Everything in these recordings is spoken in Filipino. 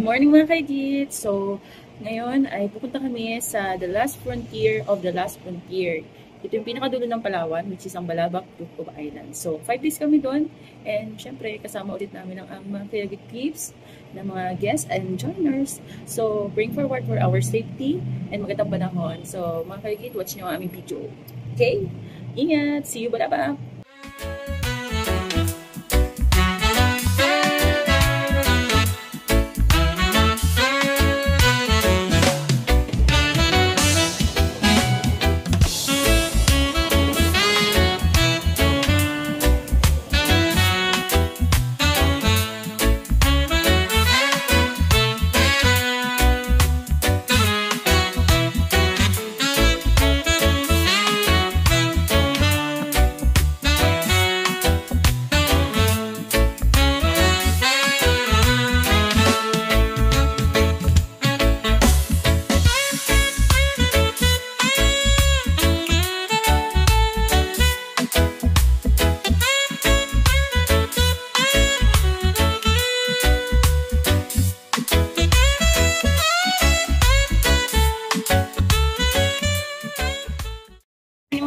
Good morning mga kaigit! So, ngayon ay pupunta kami sa The Last Frontier of the Last Frontier. Ito yung pinakadulo ng Palawan, which is ang Balabac Group of Islands. So, 5 days kami doon. And syempre, kasama ulit namin ang mga kaigit peeps, ng mga guests and joiners. So, bring forward for our safety and magandang panahon. So, mga kaigit, watch nyo ang aming video. Okay? Ingat! See you! Bye-bye!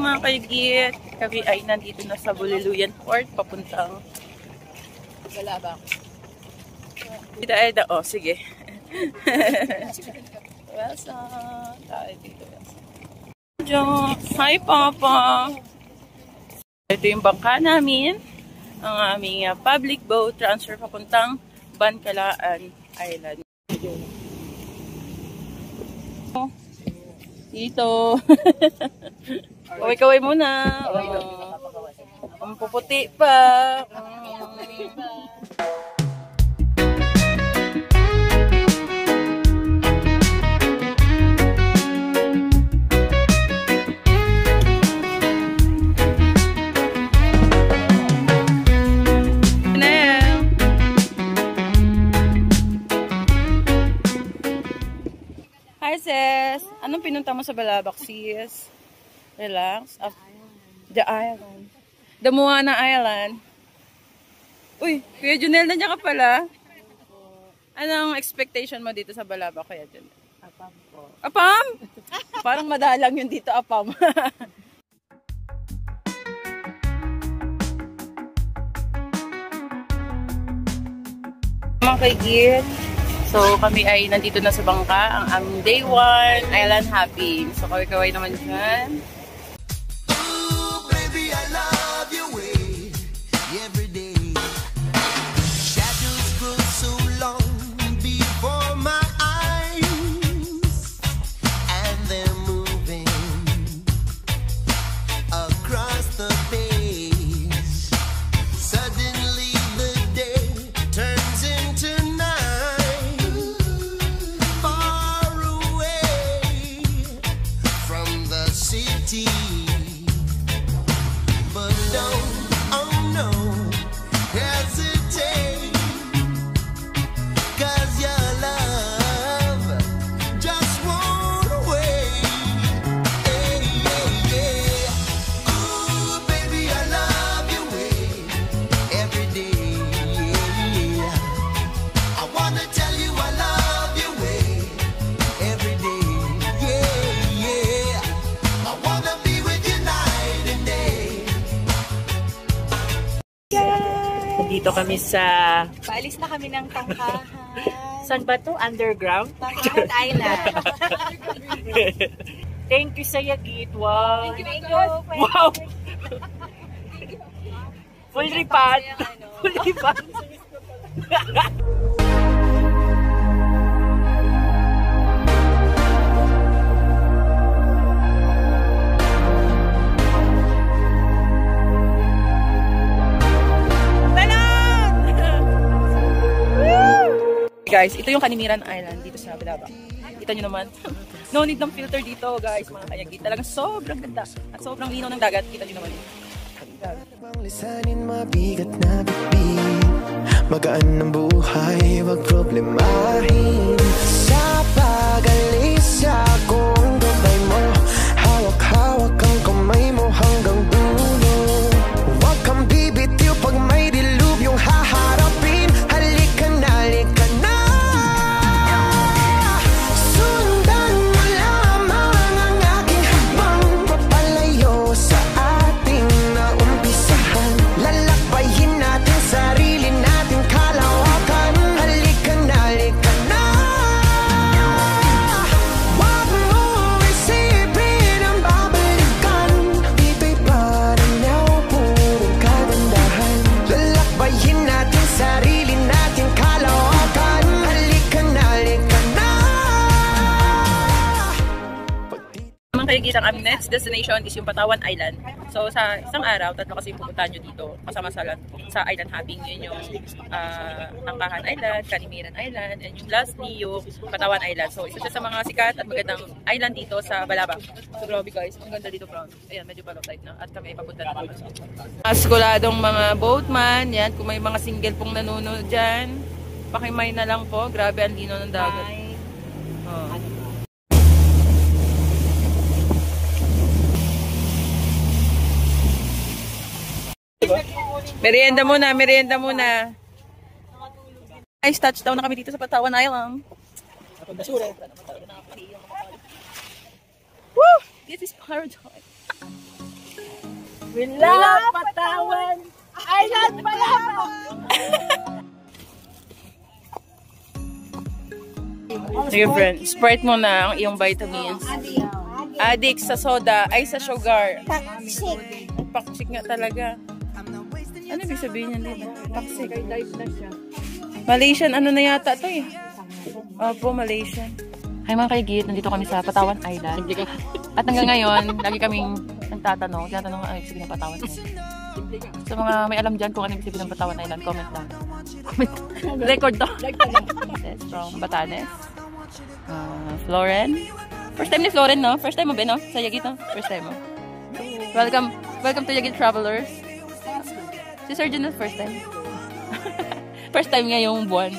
Mga kaigit, kami ay nandito na sa Buliluyan Port, papuntang Balabac. Dito ay sige. Welcome. Tayo dito. Hi, Papa! Ito yung bangka namin, ang aming public boat transfer papuntang Bancalaan Island. Dito. Kaway-kaway muna. Ang puputi pa. Hi sis! Anong pinunta mo sa Balabac sis? Relax. The island. The Moana Island. Uy, Kuya Junel, nandiyan ka pala. Anong expectation mo dito sa Balabac, Kuya Junel? Apam po. Apam? Parang madalang yun dito, apam. Mga kaigit. So, kami ay nandito na sa bangka. Ang aming day 1, island hopping. So, kaway-kaway naman dyan. Dito kami sa... Paalis na kami ng Tangkahan. Saan ba to? Underground? Tangkahan Island. Thank you sa Yagit. Wow! Thank you. Wow! Full repot. Full repot. Guys, ito yung Kanimiran Island dito sa Balabac. Kita nyo naman. No need ng filter dito, guys, mga kayagit. Talagang sobrang ganda at sobrang linaw ng dagat. Kita nyo naman yun. Lisanin mabigat na bibig, magaan ng buhay, wag problemahin. Sa pag-alis akong gabay mo, hawak-hawak ang kamay mo hanggang dulo. Wag kang bibitiw pag may dilubyong haharapin. Halika na, halika na. ang aming next destination is yung Patawan Island. So sa isang araw, tatlo kasi pupuntahan nyo dito kasama sa island hopping. Yun yung Tangkahan Island, Kanimiran Island, and yung lastly yung Patawan Island. So isa siya sa mga sikat at magandang island dito sa Balabac. So grabe guys, ang ganda dito proud. Ayan, medyo palong side na at kami papunta na dito. Maskuladong mga boatman, yan, kung may mga single pong nanonood dyan, pakimay na lang po. Grabe ang lino ng dagat. Oh. Merienda muna, merienda muna. Guys, touchdown na kami dito sa Patawan Island. Woo! This is paradise. We love Patawan Island Balabac! Sige friend, Sprite mo na ang iyong vitamins. Addict sa soda, ay sa sugar. Toxic. Toxic nga talaga. Ano ibig sabihin niya dito? Toxic. Malaysian, ano na yata to eh? Opo, Malaysian. Hi mga kaigit, nandito kami sa Patawan Island. At hanggang ngayon, lagi kaming tinatanong ang ibig sabihin ng Patawan Island. Sa mga may alam dyan kung ano ibig sabihin ng Patawan Island, comment lang. Record to. Yes, from Batanes. Floren. First time ni Floren, no? First time mo ba, no? Sa Yagit, no? First time mo. Welcome to Yagit Travelers. Si Sir Jun, first time. First time ngayong buwan.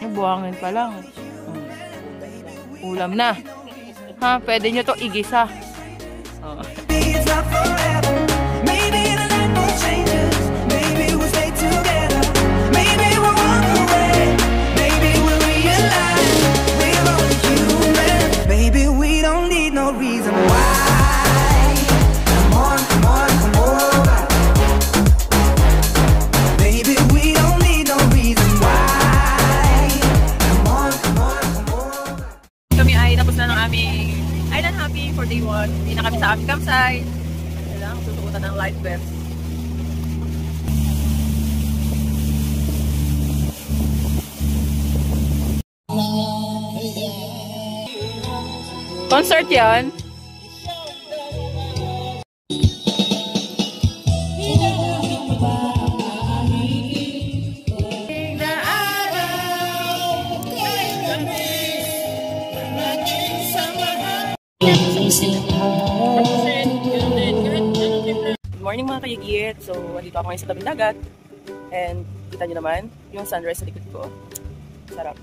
Yung buwangin pa lang. Ulam na. Ha, pwede nyo to igisa. Oh. Island hopping for day 1. Hindi na kami sa aming campsite. Kailangan susukutan ng life vest. Concert yan. Good morning mga kayagit. So, andito ako ngayon sa tabing dagat. And kita nyo naman yung sunrise sa likod ko. Sarap.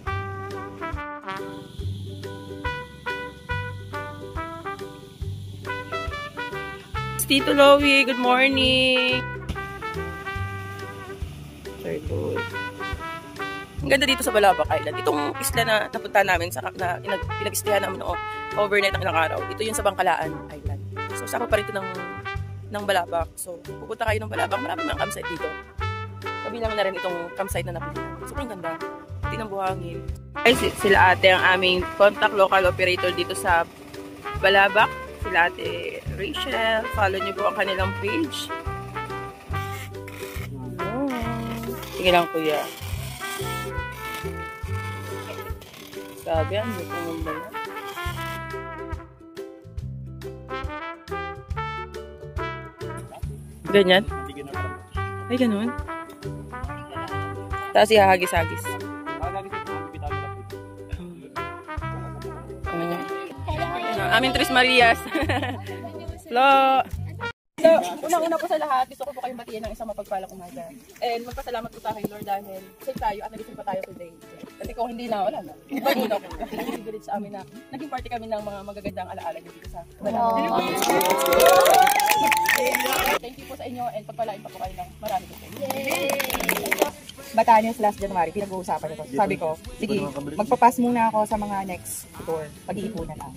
Tito Lowy, good morning! Very good. Ang ganda dito sa Balabac Island. Itong isla na napunta namin, na pinag-istihan namin noong overnight ng ilang araw. Ito yung sa Bangkalaan Island. So, sakop pa rin ito ng Balabac. So, pupunta kayo ng Balabac. Marami mga campsite dito. Kabilang na rin itong campsite na napili. Sobrang ganda. Pati ng buhangin. Guys, sila ate ang aming contact local operator dito sa Balabac. Sila ate Rachel. Follow niyo po ang kanilang page. Sige lang kuya. Sabi yan, may pumunda na. Ganyan? Ay, ganun. Tapos ihahagis-hagis. Aming Tres Marias. Flo! So, unang-una po sa lahat, gusto ko po kayong batiin ng isang mapagpalang umaga. And magpasalamat po sa akin, Lord, dahil safe tayo at nagising pa tayo today. Kasi kung hindi na, wala na. Iba dito ako. Naging sa amin na naging party kami ng mga magagandang alaala dito sa Balabac. Thank you po sa inyo and pagpalain pa po kayo ng marami po. Batanes last January, pinag-uusapan ito. Sabi ko, sige, magpapas muna ako sa mga next tour. Pag-iipunan lang.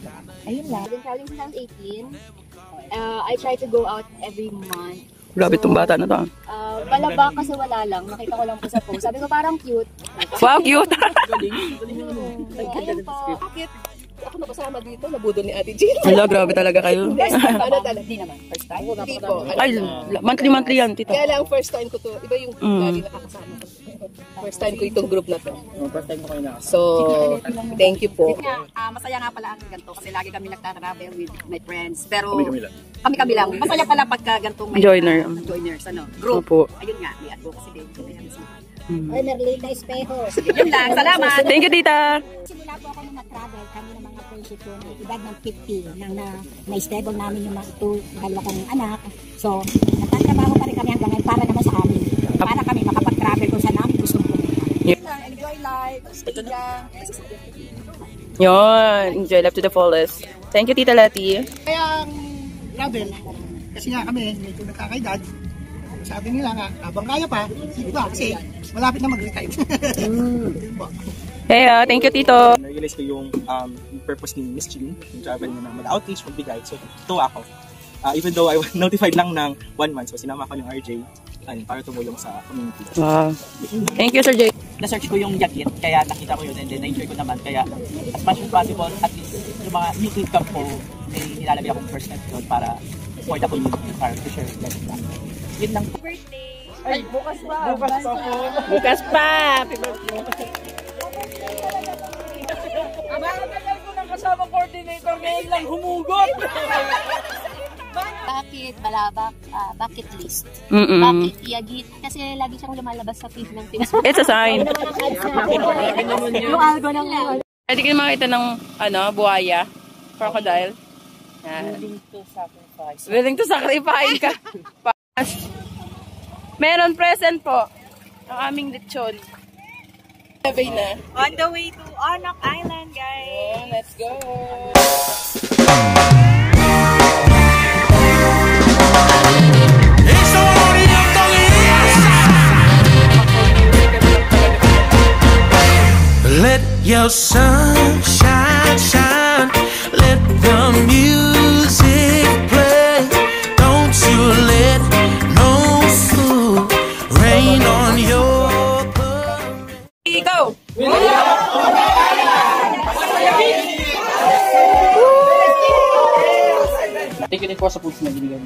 Ayun lang. I've been traveling since 18. I try to go out every month. Grabe itong bata na to. Balabac kasi wala lang. Nakita ko lang po sa post. Sabi ko parang cute. Wow, cute! Ayun po. Bakit? Ako napasama dito, nabudol ni Ate Jean. Hala, grabe talaga kayo. Ano talaga? Di naman. First time? Hindi po. Ay, monthly yan, tito. Kaya lang first time ko to. Iba yung lagi nakakasama ko. First time ko itong group na to. First time ko kayo na. So, thank you po. Masaya nga pala ang ganito kasi lagi kami nagtatravel with my friends. Pero Kami lang. kami lang. Masaya pala pagka ganitong may joiners, group. Opo. Ayun nga, may advocacy din. Ay, Merlita Espejo. Yun lang, salamat. Thank you, tita. Simula po ako nung mag-travel, kami ng mga friendship ko na edad ng 50, nang na-stable namin yung mga dalawa kong anak. So, nagtatrabaho pa rin kami hanggang ngayon para naman sa amin. Para kami makapag-travel kung saan namin gusto po. Enjoy life. Yun, enjoy life to the fullest. Thank you, Tita Lati. Kaya ang travel, kasi nga kami medyo nagkakaedad, sabi nila nga, habang kaya pa, sige ba? Kasi malapit na mag-retire. Hey, thank you, Tito. Na-realize ko yung purpose ni Miss Jean, yung travel niya na mag-outreach, mag-guide. So, ito ako. Even though I was notified lang ng 1 month, so sinama ko yung RJ para tumulong sa community. Wow. Thank you, Sir Jay. Na-search ko yung jacket, kaya nakita ko yun and then na-enjoy ko naman. Kaya as much as possible, at least yung mga new income ko, may nilalagay akong first step doon para for the community, para to share that. Yun lang. Ay, bukas pa. Bukas pa. Happy birthday. Tagal ko nang kasama coordinator, ngayon lang humugot. Bakit balabak? Bucket list. Mm-mm. Bakit iagit? Kasi lagi siyang lumalabas sa feed ng Facebook. It's a sign. Yung algo ng Pwede kayo makita ng buhaya, crocodile. Willing to sacrifice. Willing to sacrifice ka. Meron present po ang aming lechon. Sabay na. On the way to Anak Island, guys. Let's go. Let your sunshine shine. Let the music play. Don't you let no fool rain on your parade. Go! Thank you din po sa foods na binigyan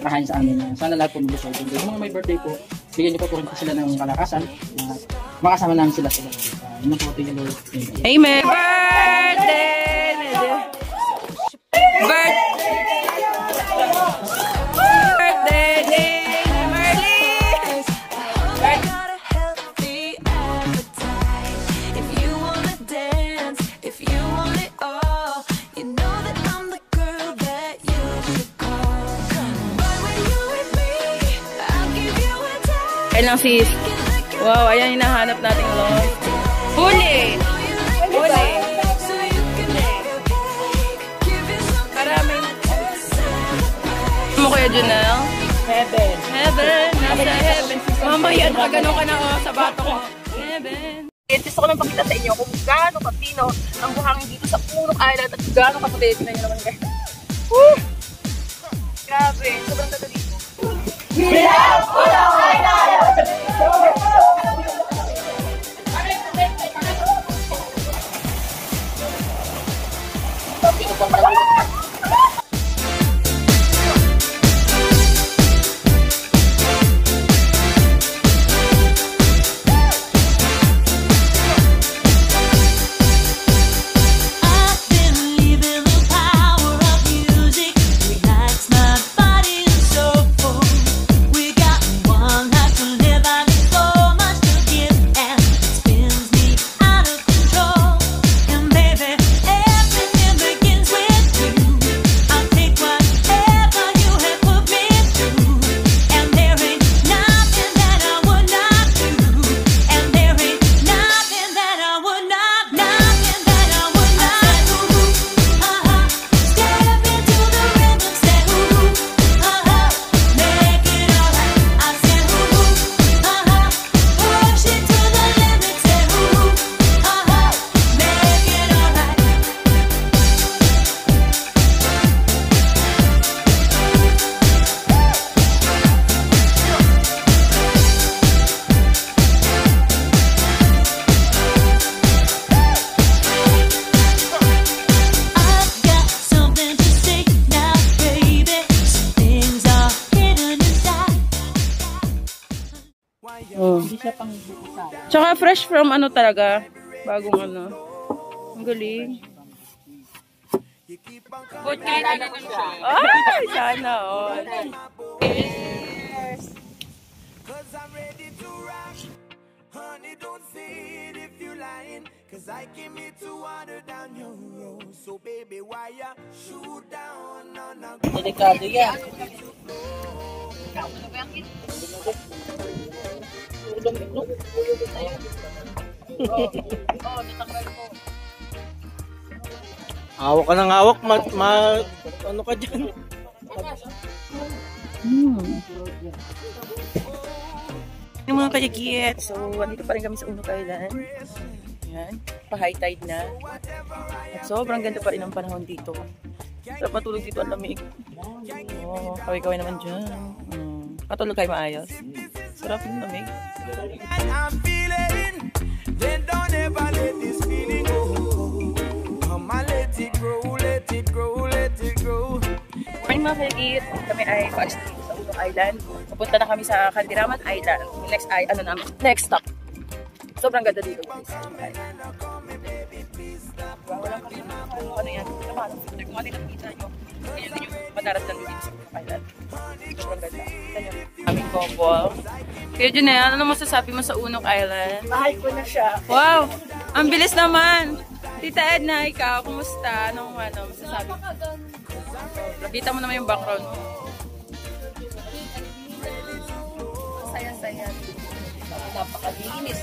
rahan sa amin. Sana lahat po mag-gusto. Yung mga may birthday po, bigyan niyo po rin sila ng kalakasan. Makasama namin sila sila. Yun po, thank you Lord. Amen! Birthday! Birthday! Merlis! Ayun lang sis. Wow, ayan hinahanap nating love. Huli! Huli! Maraming. Mo Kuya Junel? Heaven. Heaven. Nasa heaven. Mamaya na gano'n ka na sa bato ko. Heaven. Gusto ko lang pakita sa inyo kung gaano kapino ang buhangin dito sa Punong Island at gaano kapatid na yun naman guys. Woo! Grabe, sobrang tato dito. Punong Island! I've been living the power of music, ignites my body and Hindi siya pang buka. Tsaka fresh from ano talaga. Bagong ano. Ang galing. Good grade na lang siya. Ay, sana all. Cheers! Honey, don't say it if you're lying, cause I came here to water down your road. So baby, why you shoot down on a Delikado yan. Hawak ka ng hawak, ano ka dyan? Yung mga kayakit. So, andito pa rin kami sa Unok Island. Yan. Pa-high tide na. At sobrang ganda pa rin ang panahon dito. Sarap matulog dito, ang lamig. Oh, kaway-kaway naman dyan. Katulog kayo maayos. Sarap yung lamig. I'm feeling, then don't ever let this feeling go. Come on, let it grow, let it grow, let it grow. Morning mga kayakit. Kami ay pa-stay sa Unok Island. Pupunta na kami sa Candiraman Island. Next stop. Sobrang ganda dito guys. Wala pa rin ano yan. Kung ano yung nakikita nyo, ganyan din yung madaratan dito sa Unok Island. Sobrang ganda. Aming couple. Kaya Janelle, ano masasabi mo sa Unok Island? Mahal ko na siya. Wow! Ang bilis naman! Tita Edna, ikaw, kumusta? Anong masasabi mo? Nakita mo naman yung background mo. Saya-saya. Napakalinis.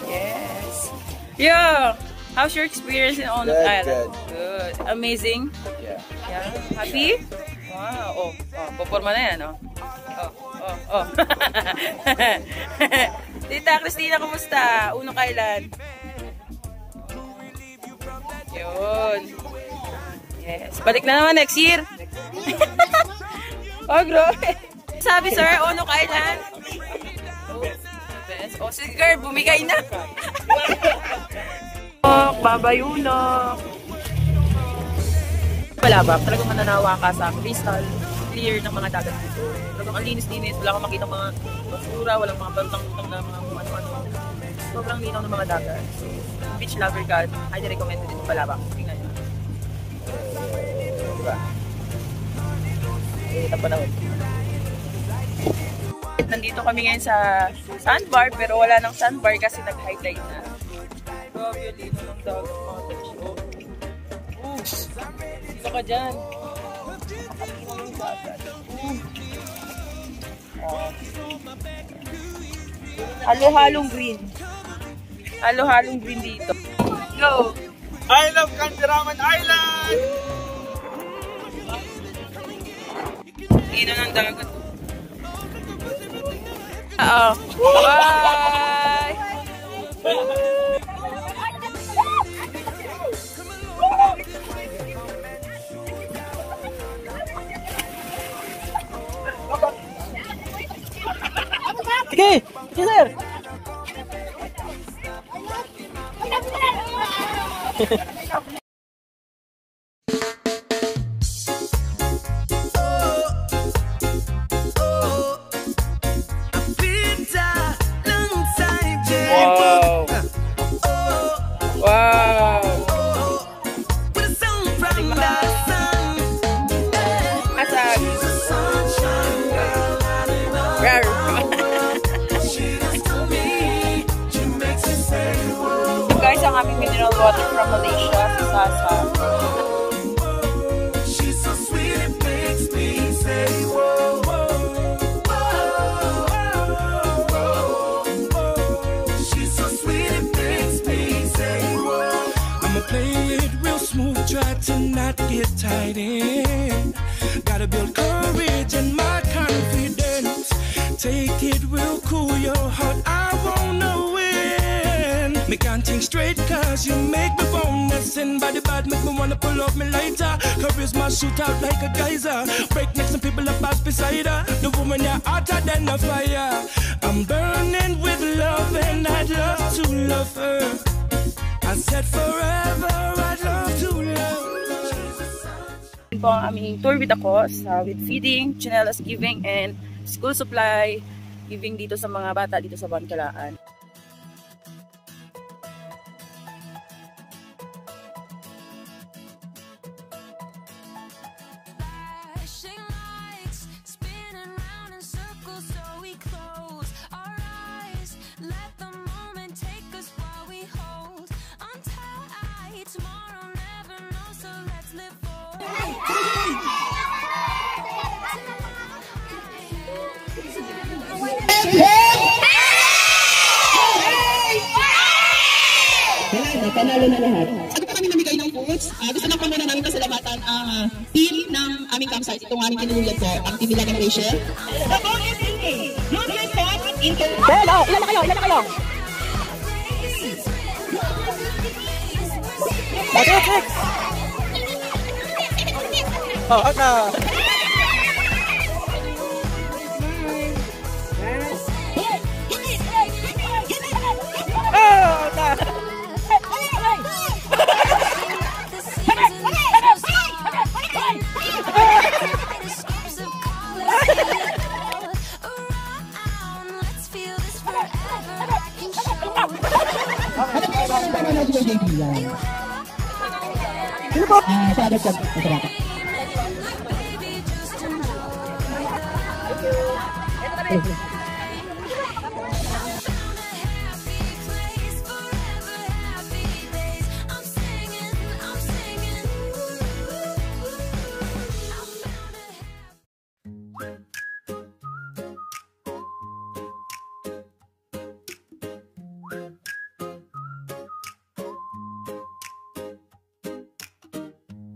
Yes. Yeah. How's your experience in Unok Island? Good. Amazing? Yeah. Happy? Wow. Puporma na yan, oh. Tita Christina, kumusta? Unok Island. Yun. Yes. Balik na naman next year. Oh, grabe. Sabi, sir, Unok Island. Oh, sige girl, bumigay na. Babayunok. Balabak, talagang mananawa ka sa crystal clear ng mga dagat dito. Talagang ang linis-linis, wala kang makita mga basura, walang mga balutang-lutang na mga ano-ano. Sobrang linaw ng mga dagat. So, beach lover ka, highly recommended dito Balabak. Tingnan nyo. Diba? Ito pa naman. Nandito kami ngayon sa sandbar, pero wala nang sandbar kasi nag-high tide na. Grabe yung lino ng dagat, mga tacho. Dito ka dyan. Nakalino yung dagat. Halo-halong green. Halo-halong green dito. Go! I love Candiraman Island! Lino ng dagat. Bye! Sige! Sige, sir! Wow! Asag! Rar! Guys, ang aming mineral water from Malaysia, si Sasa. Play it real smooth, try to not get tied in. Gotta build courage and my confidence. Take it real cool, your heart, I wanna win. Me can't think straight cause you make me wanna sin. Body bad make me wanna pull up me lighter. Charisma shoot out like a geyser. Break necks and people up pass beside her. The woman you're hotter than a fire. I'm burning with love and I'd love to love her. I said forever, I'd love to love. Ito po ang aming tour with the cost, with feeding, chinelas giving, and school supply. giving dito sa mga bata dito sa Bangkalaan. Panalo na lahat. Ano pa kami namigay ng foods? Gusto na po muna namin pasalamatan ang team ng aming campsite. Itong aming kinulad po, ang team nila ng Rachel. The goal is thinking. Lose your thoughts into... Hello! Ilan na kayo? Ilan na kayo? Okay. Oh, out na!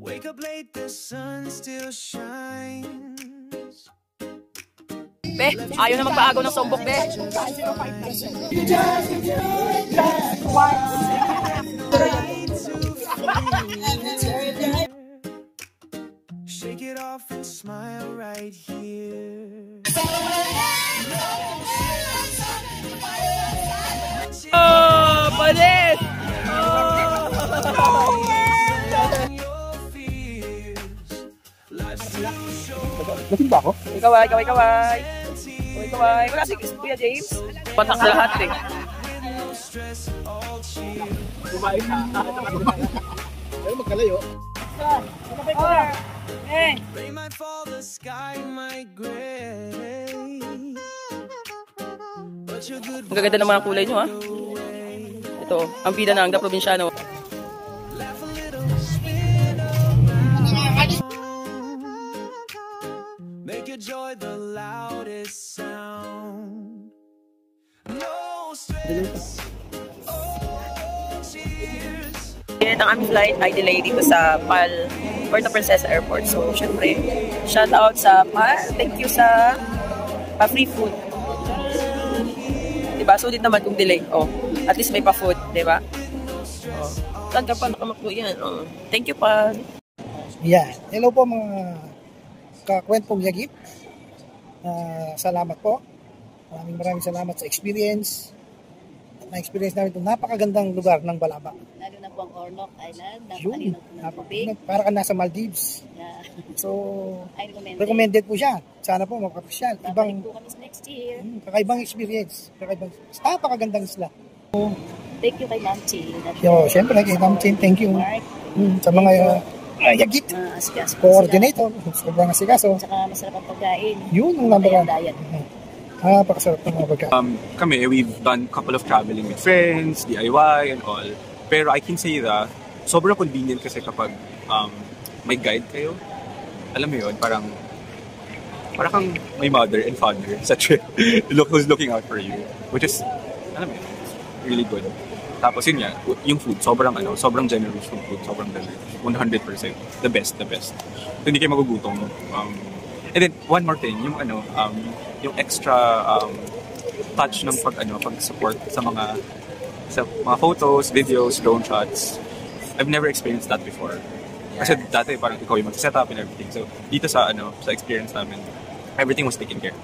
Wake up late, the sun still shines. Be, ayaw na magpaagaw ng sombok, be. Shake it off and smile right here. Oh, panis! Lasing ba ako? Kaway. Wala si Kuya James. Patak lahat eh. Kumain na. Pero magkalayo. Rain might fall, the sky might gray. But you're good. Ang gaganda ng mga kulay nyo, ha? Ito, ang bida ng The Provinciano. Make your joy the loudest sound. No stress. Oh, cheers. Ang aming flight ay delay dito sa Puerto Princesa Airport. So, syempre, shout out sa thank you sa free food. Diba? Sulit naman kung delay. Oh, at least may pa-food, diba? Oh. Saan ka pa nakamakbo yan? Oh. Thank you pa. Yeah. Hello po mga kakwentong Yagip. Salamat po. Maraming salamat sa experience. At na-experience namin itong napakagandang lugar ng Balabac. Lalo na po ang Ornoc Island. Para ka nasa Maldives. Yeah. So, recommended po siya. Sana po makapasyal. Ibang po kami next year. Kakaibang experience. Napakagandang isla. Thank you kay Ma'am Chin. Siyempre kay Ma'am Chin. Thank you. Sa mga Yagit. Coordinator. Sobrang asikaso. Tsaka masarap ang pagkain. Yun ang number one. Napakasarap ng mga pagkain. Kami, we've done a couple of traveling with friends, DIY and all. Pero I can say that sobrang convenient kasi kapag may guide kayo. Alam mo yun, parang kang may mother and father sa trip who's looking out for you. Which is, alam mo yun, really good. Tapos yun nga, yung food, sobrang generous yung food, sobrang generous. 100%. The best. So, hindi kayo magugutom. And then, one more thing, yung extra touch ng pag-support sa mga photos, videos, drone shots. I've never experienced that before. Kasi dati parang ikaw yung mag-set up and everything. So, dito sa experience namin, everything was taken care.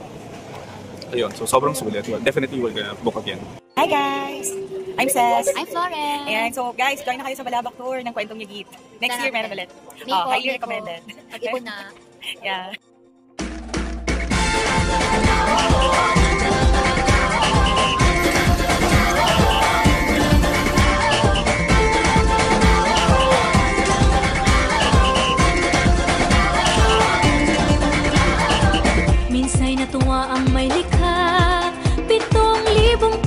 So, yun. So, sobrang sulit. Definitely we're gonna book again. Hi guys! I'm Ses. I'm Florence. Ayan, so guys, join na kayo sa Balabac Tour ng Kwentong Yagit. Next year, meron ulit. Highly recommended. Pag-ipon na. Yeah. Katuwa ang may likha, 7,000